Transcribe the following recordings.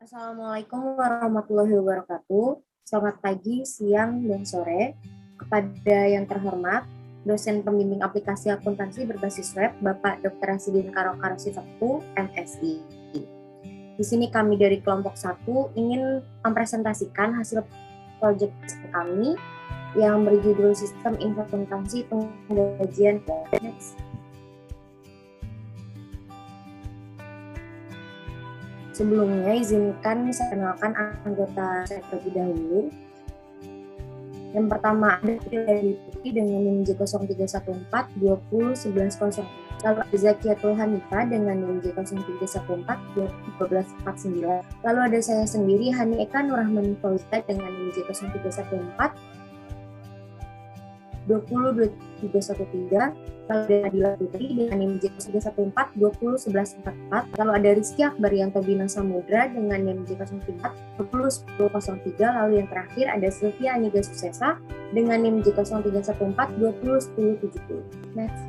Assalamualaikum warahmatullahi wabarakatuh. Selamat pagi, siang, dan sore. Kepada yang terhormat, dosen pembimbing aplikasi akuntansi berbasis web, Bapak Dr. Hasidin Karokar Sifaktu, MSI. Di sini kami dari kelompok 1 ingin mempresentasikan hasil proyek kami yang berjudul Sistem Akuntansi Penggajian. Sebelumnya, izinkan saya kenalkan anggota saya terlebih dahulu. Yang pertama ada dari Putri dengan NIM J0314 201100. Lalu ada Zakiatul Hanifah dengan NIM J0314 1249. Lalu ada saya sendiri, Hani Eka Nurrahmani Fauzia dengan NIM J0314 20313. Lalu ada Nadila Putri dengan NIM J0314 20144. Lalu ada Rizky Akbarianto Bina Samudra dengan NIM J04 20103. Lalu yang terakhir ada Sylvia Aniga Susesa dengan NIM J0314 20170. Next.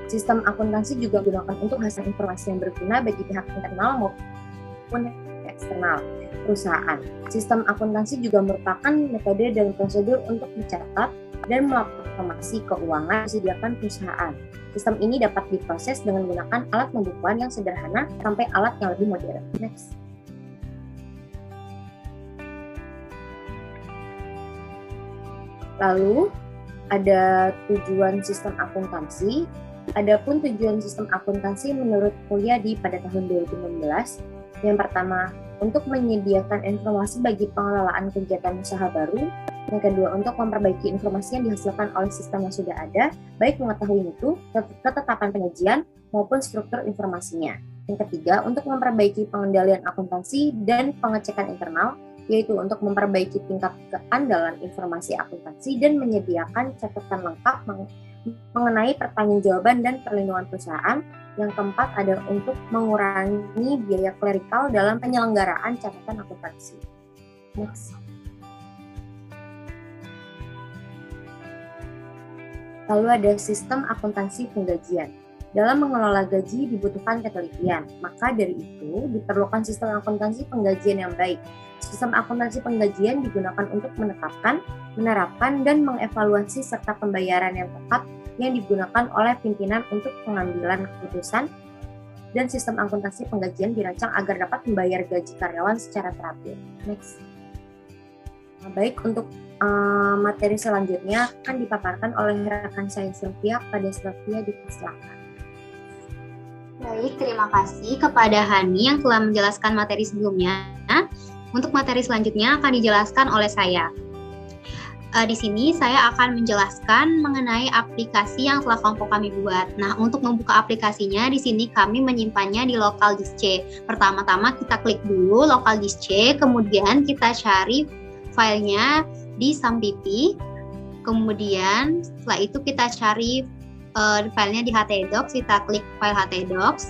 Sistem akuntansi juga digunakan untuk hasil informasi yang berguna bagi pihak internal maupun eksternal perusahaan. Sistem akuntansi juga merupakan metode dan prosedur untuk mencatat dan melakukan informasi keuangan yang disediakan perusahaan. Sistem ini dapat diproses dengan menggunakan alat pembukuan yang sederhana sampai alat yang lebih modern. Next. Lalu ada tujuan sistem akuntansi. Adapun tujuan sistem akuntansi menurut Mulyadi pada tahun 2016, yang pertama, untuk menyediakan informasi bagi pengelolaan kegiatan usaha baru. Yang kedua, untuk memperbaiki informasi yang dihasilkan oleh sistem yang sudah ada, baik mengetahui mutu, ketetapan penyajian, maupun struktur informasinya. Yang ketiga, untuk memperbaiki pengendalian akuntansi dan pengecekan internal, yaitu untuk memperbaiki tingkat keandalan informasi akuntansi dan menyediakan catatan lengkap mengenai pertanggungjawaban dan perlindungan perusahaan. Yang keempat adalah untuk mengurangi biaya klerikal dalam penyelenggaraan catatan akuntansi. Next. Lalu ada sistem akuntansi penggajian. Dalam mengelola gaji dibutuhkan ketelitian, maka dari itu diperlukan sistem akuntansi penggajian yang baik. Sistem akuntansi penggajian digunakan untuk menetapkan, menerapkan, dan mengevaluasi serta pembayaran yang tepat yang digunakan oleh pimpinan untuk pengambilan keputusan, dan sistem akuntansi penggajian dirancang agar dapat membayar gaji karyawan secara teratur. Next. Baik, untuk materi selanjutnya akan dipaparkan oleh rekan saya Sylvia. Pada Sylvia, dipersilakan. Baik, terima kasih kepada Hani yang telah menjelaskan materi sebelumnya. Untuk materi selanjutnya akan dijelaskan oleh saya. Di sini saya akan menjelaskan mengenai aplikasi yang telah kelompok kami buat. Nah, untuk membuka aplikasinya, di sini kami menyimpannya di local disk C. Pertama-tama kita klik dulu local disk C, kemudian kita cari filenya di SAMPP. Kemudian setelah itu kita cari filenya di htdocs, kita klik file htdocs.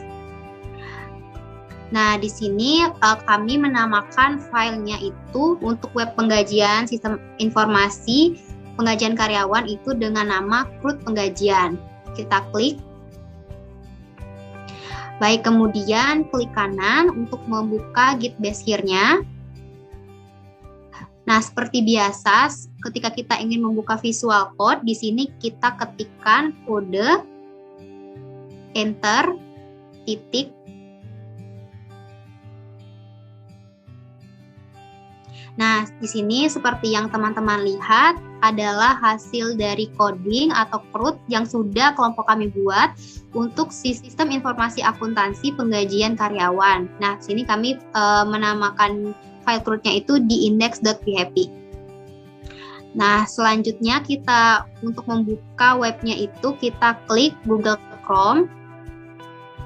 Nah, di sini kami menamakan filenya itu untuk web penggajian sistem informasi penggajian karyawan itu dengan nama CRUD penggajian. Kita klik. Baik, kemudian klik kanan untuk membuka Git Base Here-nya. Nah, seperti biasa, ketika kita ingin membuka visual code, di sini kita ketikkan kode, enter, titik. Nah, di sini seperti yang teman-teman lihat adalah hasil dari coding atau CRUD yang sudah kelompok kami buat untuk sistem informasi akuntansi penggajian karyawan. Nah, di sini kami menamakan file CRUD-nya itu di index.php. Nah, selanjutnya kita untuk membuka webnya itu kita klik Google Chrome,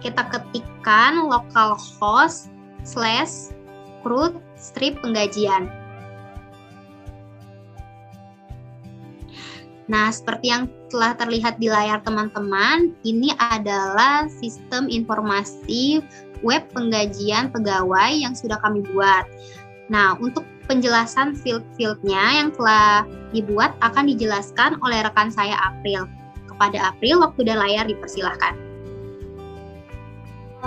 kita ketikkan localhost/CRUD strip penggajian. Nah, seperti yang telah terlihat di layar teman-teman, ini adalah sistem informasi web penggajian pegawai yang sudah kami buat. Nah, untuk penjelasan field-fieldnya yang telah dibuat akan dijelaskan oleh rekan saya April. Kepada April, waktu dan layar dipersilahkan.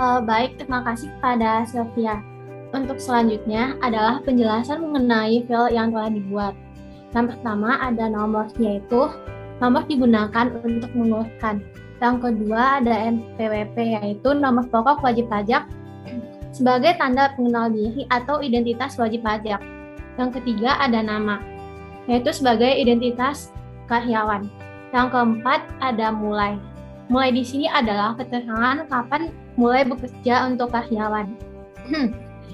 Baik, terima kasih kepada Sylvia. Untuk selanjutnya adalah penjelasan mengenai file yang telah dibuat. Yang pertama ada nomor, yaitu nomor digunakan untuk mengurutkan. Yang kedua ada NPWP, yaitu nomor pokok wajib pajak sebagai tanda pengenal diri atau identitas wajib pajak. Yang ketiga ada nama, yaitu sebagai identitas karyawan. Yang keempat ada mulai. Mulai di sini adalah keterangan kapan mulai bekerja untuk karyawan.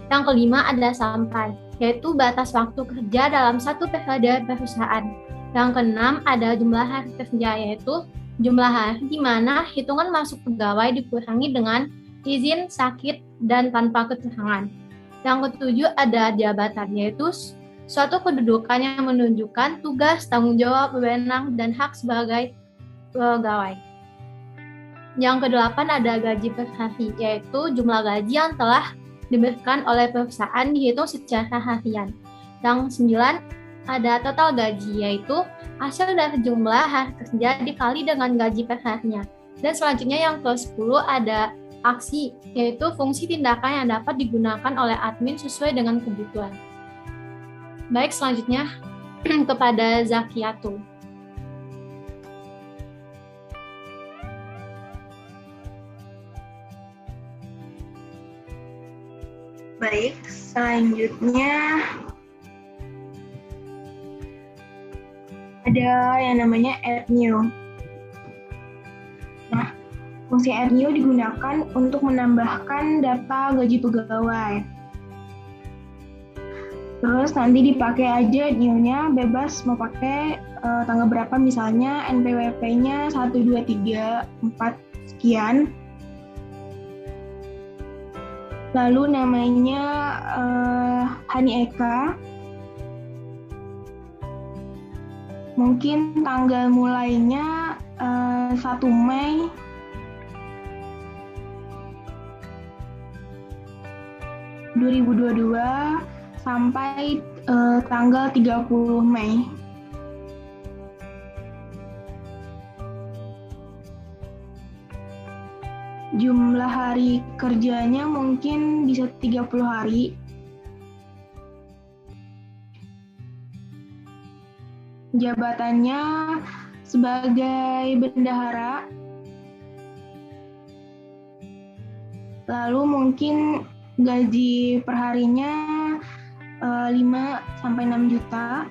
Yang kelima ada sampai, yaitu batas waktu kerja dalam satu periode perusahaan. Yang keenam ada jumlah hari kerja, yaitu jumlah hari di mana hitungan masuk pegawai dikurangi dengan izin, sakit, dan tanpa keterangan. Yang ketujuh ada jabatan, yaitu suatu kedudukan yang menunjukkan tugas, tanggung jawab, wewenang, dan hak sebagai pegawai. Yang kedelapan ada gaji per hari, yaitu jumlah gaji yang telah diberikan oleh perusahaan dihitung secara harian. Yang 9 ada total gaji, yaitu hasil dari jumlah hari kerja dikali dengan gaji per harinya. Dan selanjutnya yang ke-10 ada aksi, yaitu fungsi tindakan yang dapat digunakan oleh admin sesuai dengan kebutuhan. Baik, selanjutnya kepada Zakiatul. Baik, selanjutnya ada yang namanya add new. Nah, fungsi add new digunakan untuk menambahkan data gaji pegawai. Terus nanti dipakai aja new-nya, bebas mau pakai tanggal berapa, misalnya NPWP-nya 1, 2, 3, 4 sekian. Lalu namanya Hani Eka. Mungkin tanggal mulainya 1 Mei (2022) sampai tanggal 30 Mei. Jumlah hari kerjanya mungkin bisa 30 hari. Jabatannya sebagai bendahara. Lalu mungkin gaji perharinya 5-6 juta.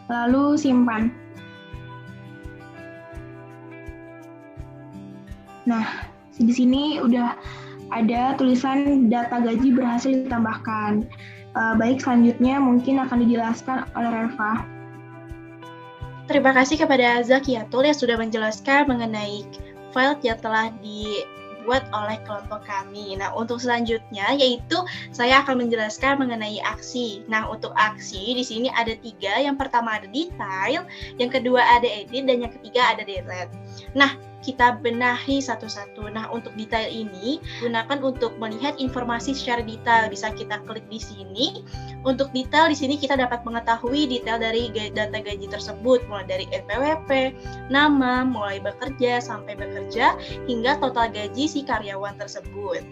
Lalu simpan. Nah, di sini udah ada tulisan data gaji berhasil ditambahkan. Baik, selanjutnya mungkin akan dijelaskan oleh Reva. Terima kasih kepada Zakiatul yang sudah menjelaskan mengenai file yang telah dibuat oleh kelompok kami. Nah, untuk selanjutnya yaitu saya akan menjelaskan mengenai aksi. Nah, untuk aksi di sini ada 3. Yang pertama ada detail, yang kedua ada edit, dan yang ketiga ada delete. Nah, kita benahi satu-satu. Nah, untuk detail ini gunakan untuk melihat informasi secara detail. Bisa kita klik di sini. Untuk detail di sini kita dapat mengetahui detail dari data gaji tersebut, mulai dari NPWP, nama, mulai bekerja sampai bekerja, hingga total gaji si karyawan tersebut.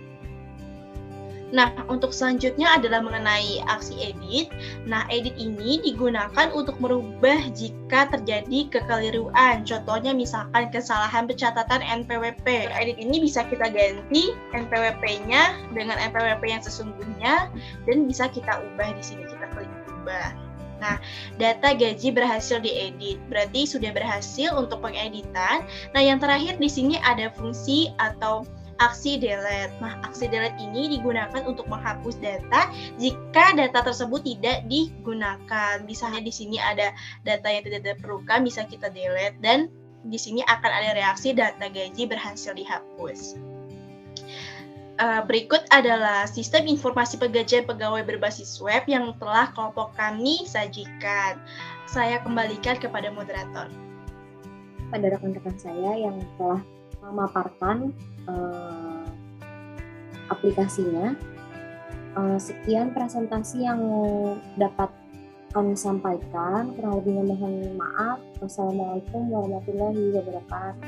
Nah, untuk selanjutnya adalah mengenai aksi edit. Nah, edit ini digunakan untuk merubah jika terjadi kekeliruan. Contohnya misalkan kesalahan pencatatan NPWP. Edit ini bisa kita ganti NPWP-nya dengan NPWP yang sesungguhnya dan bisa kita ubah di sini. Kita klik ubah. Nah, data gaji berhasil diedit, berarti sudah berhasil untuk pengeditan. Nah, yang terakhir di sini ada fungsi atau aksi delete. Nah, aksi delete ini digunakan untuk menghapus data jika data tersebut tidak digunakan. Misalnya di sini ada data yang tidak diperlukan, bisa kita delete, dan di sini akan ada reaksi data gaji berhasil dihapus. Berikut adalah sistem informasi pegajian pegawai berbasis web yang telah kelompok kami sajikan. Saya kembalikan kepada moderator. Pada rekan-rekan saya yang telah memaparkan aplikasinya, sekian presentasi yang dapat kami sampaikan. Kurang lebihnya mohon maaf. Wassalamualaikum warahmatullahi wabarakatuh.